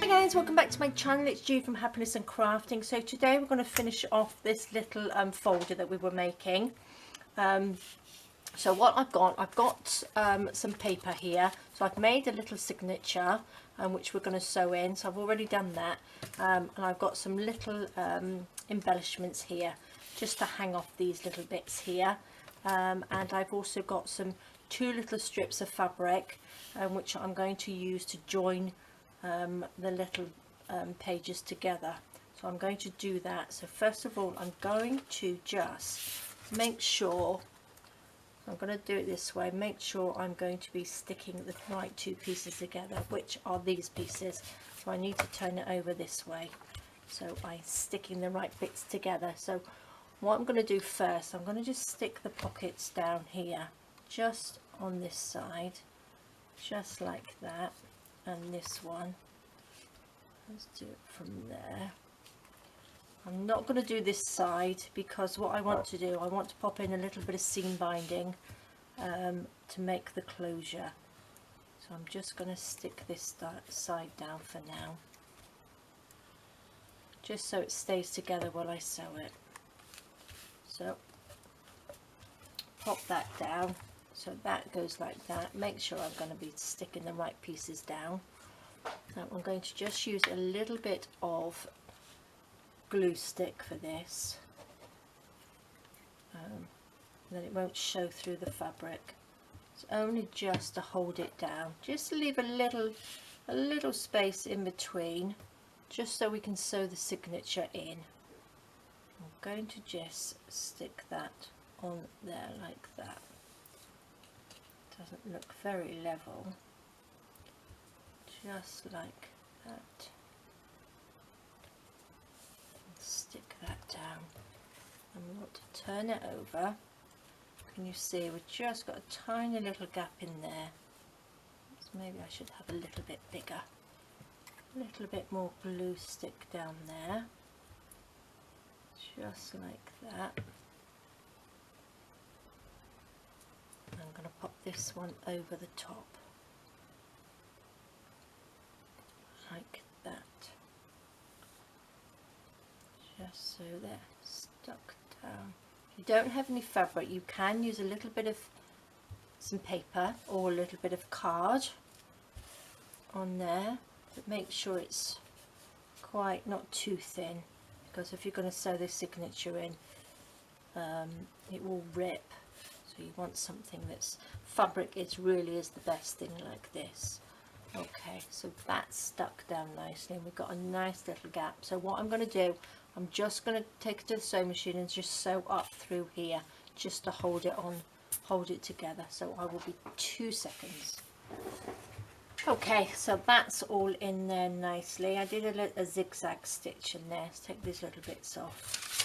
Guys, welcome back to my channel. It's Jude from Happiness and Crafting. So today we're going to finish off this little folder that we were making. So what I've got some paper here. So I've made a little signature which we're going to sew in. So I've already done that, and I've got some little embellishments here just to hang off these little bits here. And I've also got two little strips of fabric which I'm going to use to join the little pages together. So I'm going to do that. So first of all, I'm going to just make sure, I'm going to do it this way, make sure I'm going to be sticking the right two pieces together, which are these pieces. So I need to turn it over this way so I'm sticking the right bits together. So what I'm going to do first, I'm going to just stick the pockets down here just on this side, just like that. And this one, let's do it from there. I'm not going to do this side because what I want to do, I want to pop in a little bit of seam binding to make the closure. So I'm just going to stick this side down for now, just so it stays together while I sew it. So pop that down. So that goes like that. Make sure I'm going to be sticking the right pieces down. Now I'm going to just use a little bit of glue stick for this. Then it won't show through the fabric. It's only just to hold it down. Just to leave a little space in between, just so we can sew the signature in. I'm going to just stick that on there like that. Doesn't look very level, just like that. Stick that down, and we want to turn it over. Can you see we've just got a tiny little gap in there? So maybe I should have a little bit bigger, a little bit more glue stick down there, just like that. I'm going to pop this one over the top like that, just so they're stuck down. If you don't have any fabric, you can use a little bit of some paper or a little bit of card on there, but make sure it's quite not too thin, because if you're going to sew this signature in, it will rip. So you want something that's fabric. It really is the best thing like this. Okay, so that's stuck down nicely, and we've got a nice little gap. So what I'm going to do, I'm just going to take it to the sewing machine and just sew up through here, just to hold it together. So I will be 2 seconds. Okay, so that's all in there nicely. I did a zigzag stitch in there. Let's take these little bits off.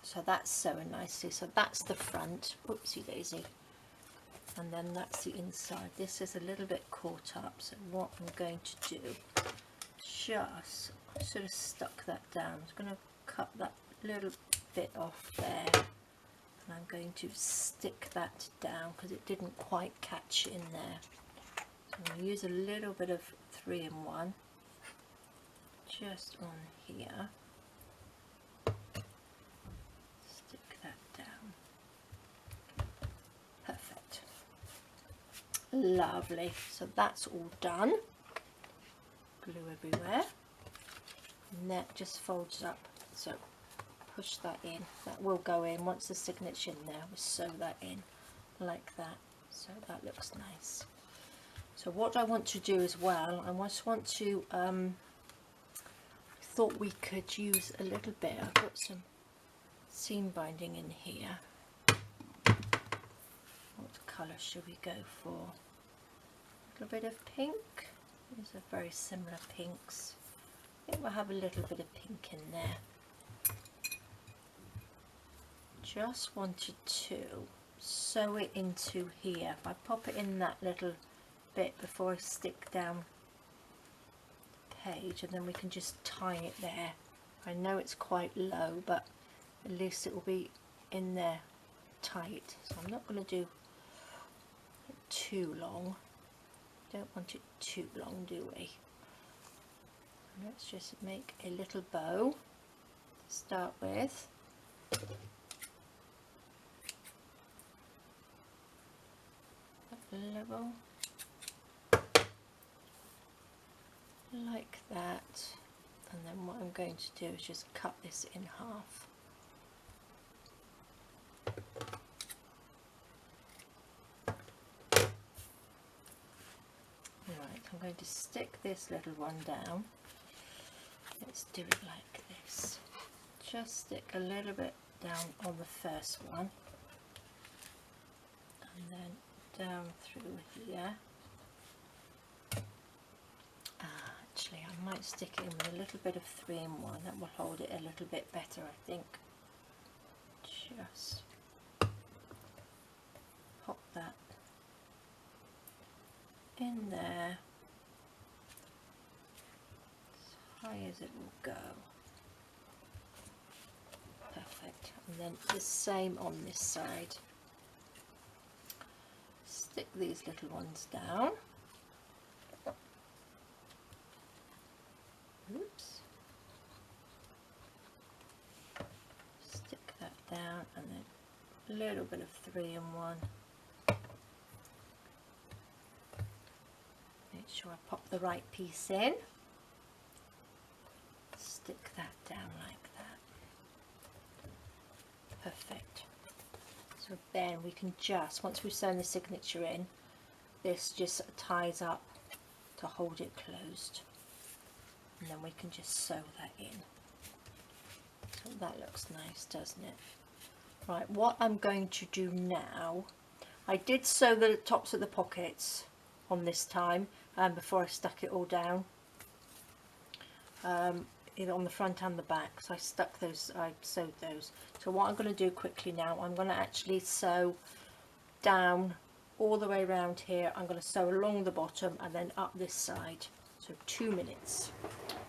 So that's sewing nicely. So that's the front. Oopsie daisy. And then that's the inside. This is a little bit caught up. So what I'm going to do, just sort of stuck that down. I'm going to cut that little bit off there. And I'm going to stick that down because it didn't quite catch in there. So I'm going to use a little bit of 3-in-1 just on here. Lovely, so that's all done. Glue everywhere, and that just folds up. So push that in. That will go in once the signature's in there. We sew that in like that. So that looks nice. So what I want to do as well, I just want to. Thought we could use a little bit. I've got some seam binding in here. What colour should we go for? A little bit of pink. These are very similar pinks. I think we'll have a little bit of pink in there. Just wanted to sew it into here. If I pop it in that little bit before I stick down the page, and then we can just tie it there. I know it's quite low, but at least it will be in there tight. So I'm not going to do it too long. Don't want it too long, do we? Let's just make a little bow to start with. Level like that, and then what I'm going to do is just cut this in half. Right, I'm going to stick this little one down. Let's do it like this. Just stick a little bit down on the first one, and then down through here. Actually, I might stick it in with a little bit of 3-in-1. That will hold it a little bit better, I think. Just pop that in there as high as it will go. Perfect. And then the same on this side. Stick these little ones down. Oops. Stick that down, and then a little bit of 3-in-1. Make sure I pop the right piece in. Stick that down like that. Perfect. So then we can just, once we've sewn the signature in, this just ties up to hold it closed. And then we can just sew that in. So that looks nice, doesn't it? Right, what I'm going to do now, I did sew the tops of the pockets on this time before I stuck it all down, either on the front and the back. So I stuck those, I sewed those. So what I'm going to do quickly now, I'm going to actually sew down all the way around here. I'm going to sew along the bottom and then up this side. So 2 minutes.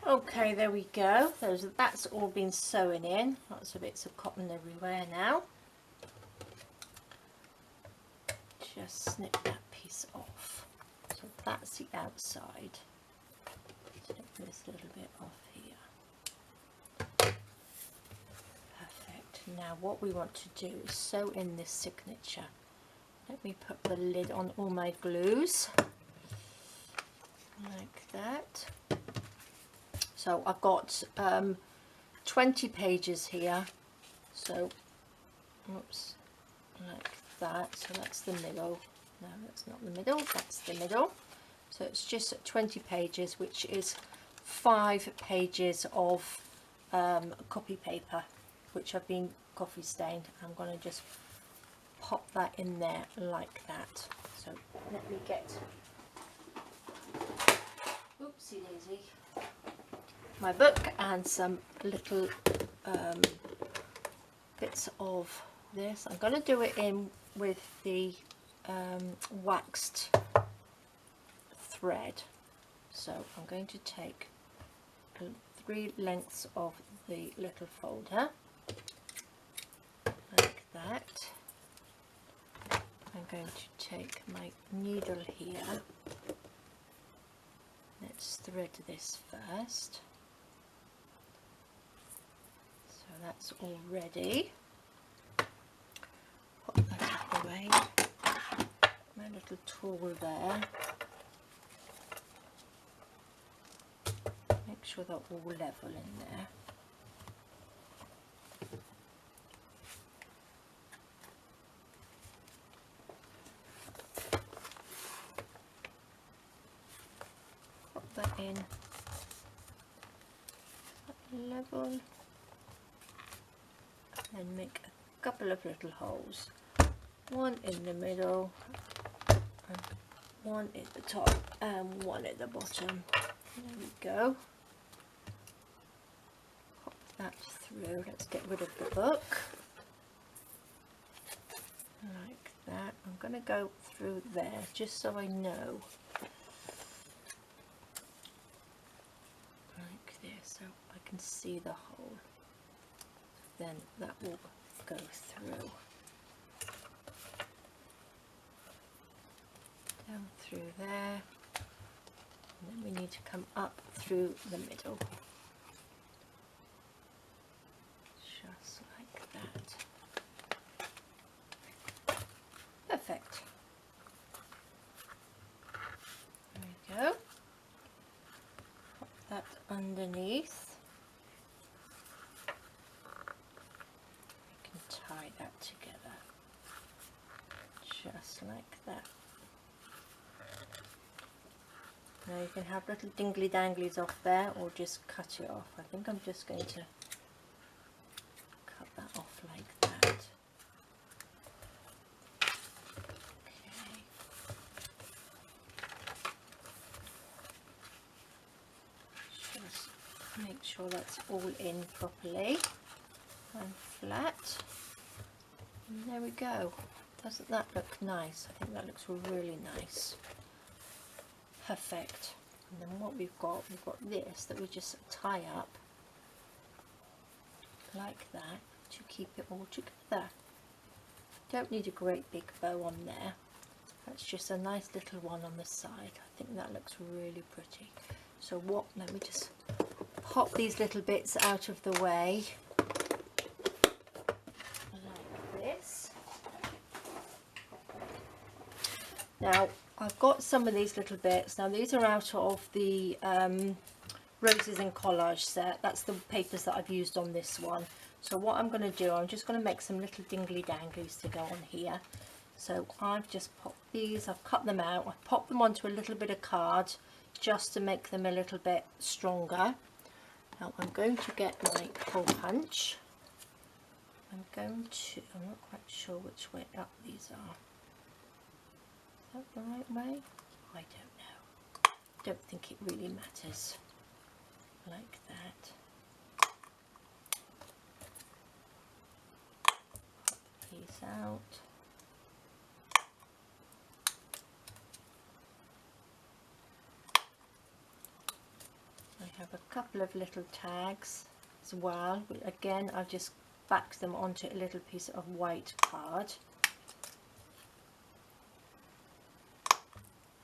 Okay, there we go. That's all been sewn in. Lots of bits of cotton everywhere now. Just snip that piece off. So that's the outside. Snip this little bit off here. Perfect. Now what we want to do is sew in this signature. Let me put the lid on all my glues. Like that. So I've got 20 pages here, so oops, like that. So that's the middle. No, that's not the middle, that's the middle. So it's just 20 pages, which is 5 pages of copy paper, which have been coffee stained. I'm going to just pop that in there like that. So let me get, oopsie daisy, my book and some little bits of this. I'm going to do it in with the waxed thread. So I'm going to take 3 lengths of the little folder like that. I'm going to take my needle here. Let's thread this first. So that's all ready. Pop that out of the way. My little tool there. Make sure they're all level in there. Pop that in level. And make a couple of little holes, one in the middle, and one at the top, and one at the bottom. There we go. Pop that through. Let's get rid of the book. Like that. I'm going to go through there just so I know. Like this, so I can see the hole. Then that will go through. Down through there. And then we need to come up through the middle. Just like that. Perfect. There we go. Pop that underneath. We can tie that together. Just like that. Now you can have little dingly danglies off there or just cut it off. I think I'm just going to cut that off like that. Okay. Just make sure that's all in properly and flat. And there we go. Doesn't that look nice? I think that looks really nice. Perfect. And then what we've got this that we just tie up like that to keep it all together. Don't need a great big bow on there. That's just a nice little one on the side. I think that looks really pretty. So let me just pop these little bits out of the way like this. Now I've got some of these little bits. Now these are out of the Roses and Collage set. That's the papers that I've used on this one. So what I'm going to do, I'm just going to make some little dingly danglies to go on here. So I've just popped these, I've cut them out, I've popped them onto a little bit of card just to make them a little bit stronger. Now I'm going to get my hole punch. I'm not quite sure which way up these are. Is that the right way? I don't know. Don't think it really matters. Like that. Pop these out. I have a couple of little tags as well. Again, I've just backed them onto a little piece of white card.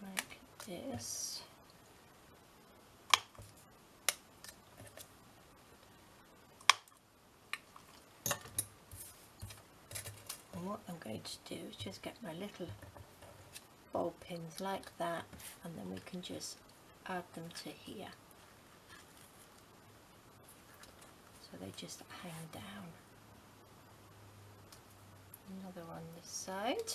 Like this. And what I'm going to do is just get my little ball pins like that, and then we can just add them to here. So they just hang down. Another one this side.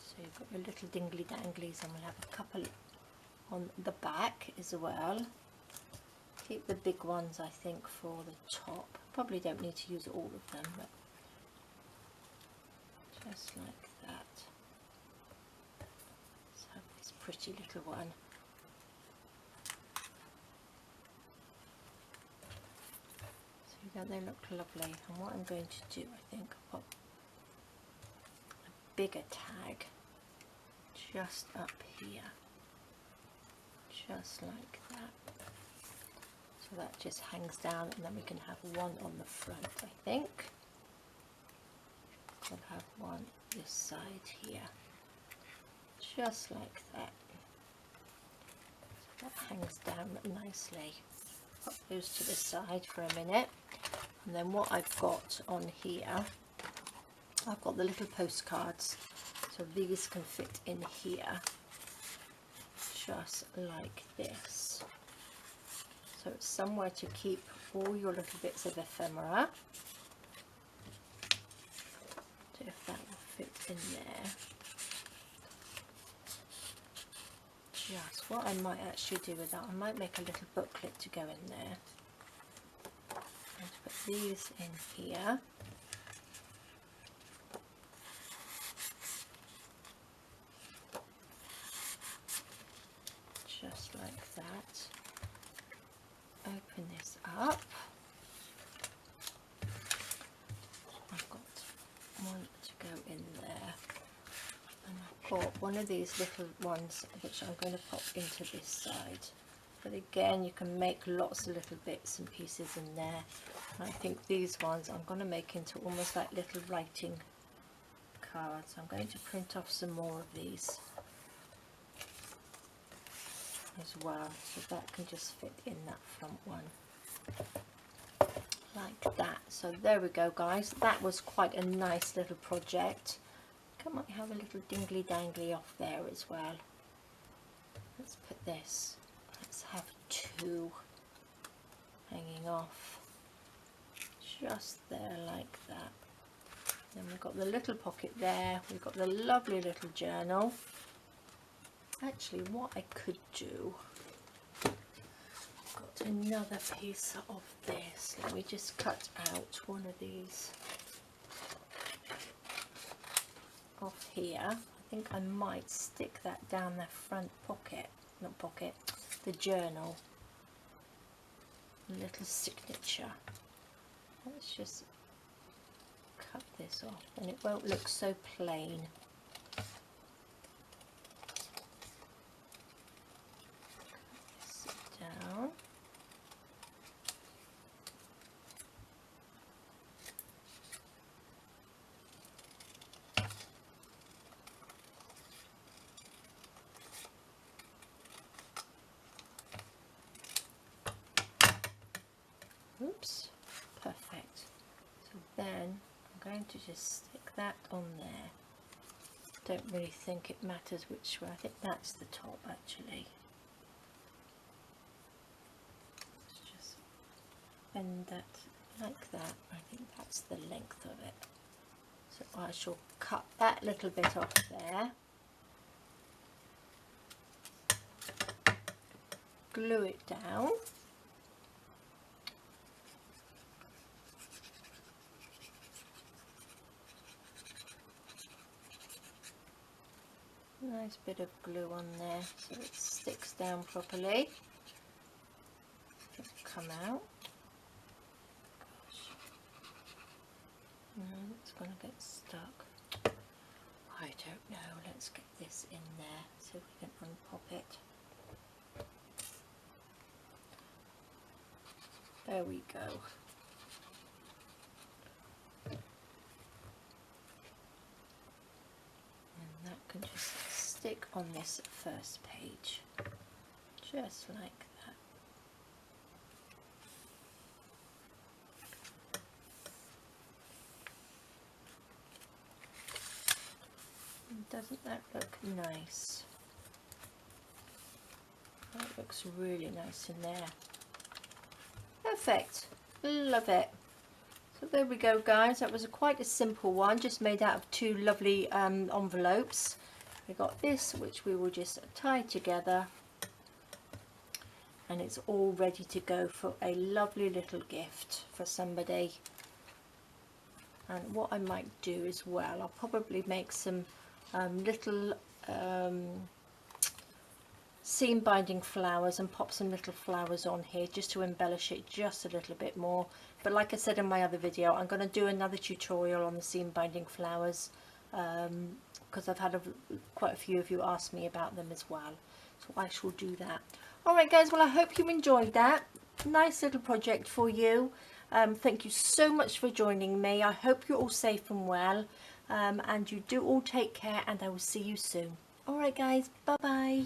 So you've got your little dingly danglies, and we'll have a couple on the back as well. Keep the big ones, I think, for the top. Probably don't need to use all of them, but just like that. Let's have this pretty little one. So don't they look lovely? And what I'm going to do, I think, I'll pop a bigger tag just up here, just like that. So that just hangs down, and then we can have one on the front, I think. We'll have one this side here, just like that. So that hangs down nicely. Pop those to the side for a minute. And then what I've got on here, I've got the little postcards. So these can fit in here, just like this. So it's somewhere to keep all your little bits of ephemera. So if that will fit in there. Just what I might actually do with that, I might make a little booklet to go in there. And put these in here. Just like that. Open this up. I've got one to go in there, and I've got one of these little ones which I'm going to pop into this side. But again, you can make lots of little bits and pieces in there. And I think these ones I'm going to make into almost like little writing cards. I'm going to print off some more of these as well, so that can just fit in that front one like that. So there we go, guys. That was quite a nice little project. I might have a little dingly dangly off there as well. Let's put this, let's have two hanging off just there like that. Then we've got the little pocket there, we've got the lovely little journal. Actually, what I could do, I've got another piece of this. Let me just cut out one of these off here. I think I might stick that down the front pocket, not pocket, the journal. A little signature. Let's just cut this off and it won't look so plain. Down. Oops, perfect. So then I'm going to just stick that on there. Don't really think it matters which way. I think that's the top actually. Bend that like that. I think that's the length of it. So I shall cut that little bit off there, glue it down, nice bit of glue on there so it sticks down properly. It'll come out. No, it's going to get stuck. I don't know. Let's get this in there so we can unpop it. There we go. And that can just stick on this first page, just like that. Doesn't that look nice? That looks really nice in there. Perfect. Love it. So there we go, guys. That was quite a simple one, just made out of two lovely envelopes. We got this, which we will just tie together, and it's all ready to go for a lovely little gift for somebody. And what I might do as well, I'll probably make some little seam binding flowers and pop some little flowers on here just to embellish it just a little bit more. But like I said in my other video, I'm going to do another tutorial on the seam binding flowers because I've had quite a few of you ask me about them as well, so I shall do that. Alright guys, well I hope you enjoyed that. Nice little project for you. Thank you so much for joining me. I hope you're all safe and well, and you do all take care, and I will see you soon. Alright guys, bye bye.